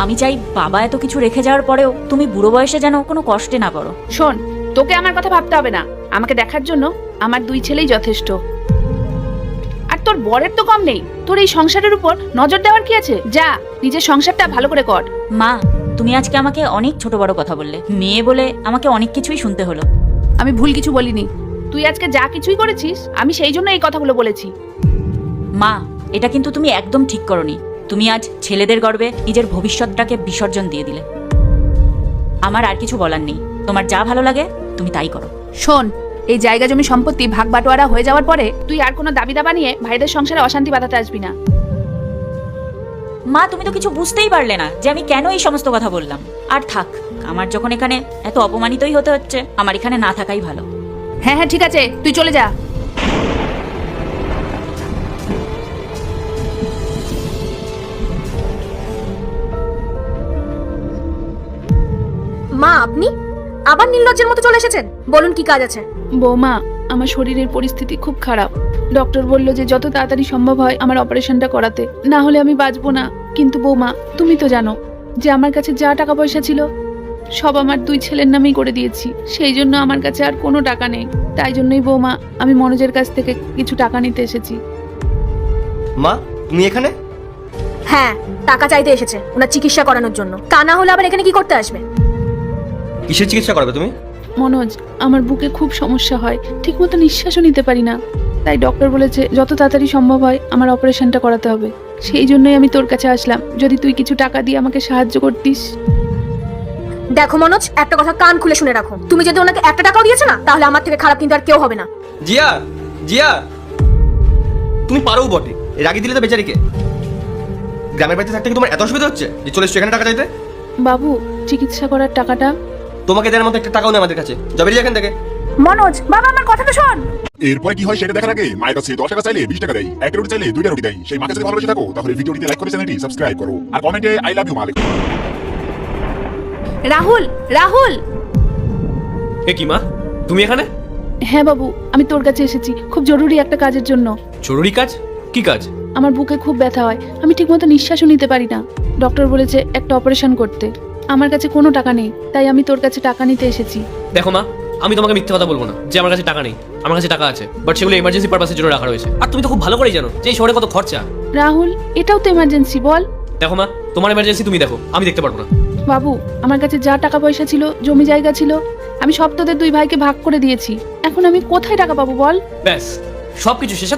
আমি চাই বাবা এত কিছু রেখে যাওয়ার পরেও তুমি বুড়ো বয়সে যেন কোনো কষ্টে না করো। শোন, তোকে আমার কথা ভাবতে হবে না, আমাকে দেখার জন্য আমার 2 ছেলেই যথেষ্ট। আর তোর বরের তো কম নেই, তোর এই সংসারের উপর নজর দেওয়ার কি আছে? যা, নিজের সংসারটা ভালো করে কর। মা, তুমি আজকে আমাকে অনেক ছোট বড় কথা বললে, মেয়ে বলে আমাকে অনেক কিছুই শুনতে হলো। আমি ভুল কিছু বলিনি, তুই আজকে যা কিছুই করেছিস আমি সেই জন্য এই কথাগুলো বলেছি। মা, এটা কিন্তু তুমি একদম ঠিক করনি। তুমি আজ ছেলেদের গর্বে নিজের ভবিষ্যৎটাকে বিসর্জন দিয়ে দিলে। আমার আর কিছু বলার নেই, তোমার যা ভালো লাগে তুমি তাই করো। শোন, এই জায়গা জমি সম্পত্তি ভাগ বাটোয়ারা হয়ে যাওয়ার পরে তুই আর কোনো দাবি দাবা নিয়ে ভাইদের সংসারে অশান্তি বাঁধাতে আসবি না। মা, তুমি তো কিছু বুঝতেই পারলে না যে আমি কেন এই সমস্ত কথা বললাম। আর থাক, আমার যখন এখানে এত অপমানিতই হতে হচ্ছে, আমার এখানে না থাকাই ভালো। হ্যাঁ হ্যাঁ ঠিক আছে, তুই চলে যা। মা, আপনি আবার নির্লজ্জের মতো চলে এসেছেন। বলুন কি কাজ আছে? বৌমা, আমার শরীরের পরিস্থিতি খুব খারাপ। ডক্টর বলল যে যত তাড়াতাড়ি সম্ভব হয় আমার অপারেশনটা করাতে, না হলে আমি বাঁচবো না। কিন্তু বৌমা, তুমি তো জানো যে আমার কাছে যা টাকা পয়সা ছিল সব আমার 2 ছেলের নামেই করে দিয়েছি। সেই জন্য আমার কাছে আর কোনো টাকা নেই। তাই জন্যই বৌমা, আমি মনোজের কাছ থেকে কিছু টাকা নিতে এসেছি। মা, তুমি এখানে? হ্যাঁ, টাকা চাইতে এসেছে ওনার চিকিৎসা করানোর জন্য। তা না হলে আবার এখানে কি করতে আসবে? কিসের চিকিৎসা করবে তুমি? মনোজ, আমার বুকে খুব সমস্যা হয়, ঠিকমতো নিঃশ্বাসও নিতে পারি না। তাই ডক্টর বলেছে যত তাড়াতাড়ি সম্ভব হয় আমার অপারেশনটা করাতে হবে। সেই জন্যই আমি তোর কাছে আসলাম, যদি তুই কিছু টাকা দিয়ে আমাকে সাহায্য করতিস। দেখো মনোজ, একটা কথা কান খুলে শুনে রাখো। তুমি যদি ওনাকে 1 টাকাও দিয়েছো না, তাহলে আমার থেকে খারাপ কিন্তু আর কেউ হবে না। জিয়া, জিয়া, তুমি পারো বটে, এর আগে দিলে তো বেচারিকে। গ্রামের বাড়িতে থাকতে কি তোমার এত অসুবিধা হচ্ছে যে চলে এসছো এখানে টাকা চাইতে? বাবু, চিকিৎসা করার টাকাটা তোমাকে দেওয়ার মতো একটা টাকাও নেই আমাদের কাছে। যাবে এখান থেকে। মনোজ বাবা, আমার কথাটা শোন। এরপরে কি হয় সেটা দেখার আগে মায়ের কাছে 10 টাকা চাইলে 20 টাকা দেয়, 1 রুটি চাইলে 2টা রুটি দেয়। সেই মাকে যদি ভালোবেসে থাকো তাহলে ভিডিওটিতে লাইক করে চ্যানেলটি সাবস্ক্রাইব করো আর কমেন্টে আই লাভ ইউ মা লিখো। রাহুল, রাহুল। এ কি মা, তুমি এখানে? হ্যাঁ বাবু, আমি তোর কাছে এসেছি খুব জরুরি একটা কাজের জন্য। জরুরি কাজ? কি কাজ? আমার বুকে খুব ব্যথা হয়, আমি ঠিকমতো নিঃশ্বাসও নিতে পারি না। ডক্টর বলেছে একটা অপারেশন করতে। আমার কাছে কোনো টাকা নেই, তাই আমি তোর কাছে টাকা নিতে এসেছি। দেখো মা, আমি তোমাকে মিথ্যে কথা বলবো না যে আমার কাছে টাকা নেই। আমার কাছে টাকা আছে, বাট সেগুলো এমার্জেন্সি পারপাসের জন্য রাখা রয়েছে। আর তুমি তো খুব ভালো করেই জানো যে এই শহরে কত খরচা। রাহুল, এটাও তো এমার্জেন্সি, বল। দেখো মা, তোমার এমার্জেন্সি তুমি দেখো, আমি দেখতে পারবো না। বাবু, আমার কাছে যা টাকা পয়সা ছিল, জমি জায়গা ছিল, আমি সব তোদের 2 ভাইকে ভাগ করে দিয়েছি। এখন আমি কোথায় টাকা পাবো বল? ব্যাস, সবকিছু শেষে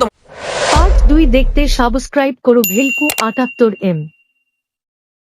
পার্ট 2 দেখতে সাবস্ক্রাইব করো ভেলকু 78M।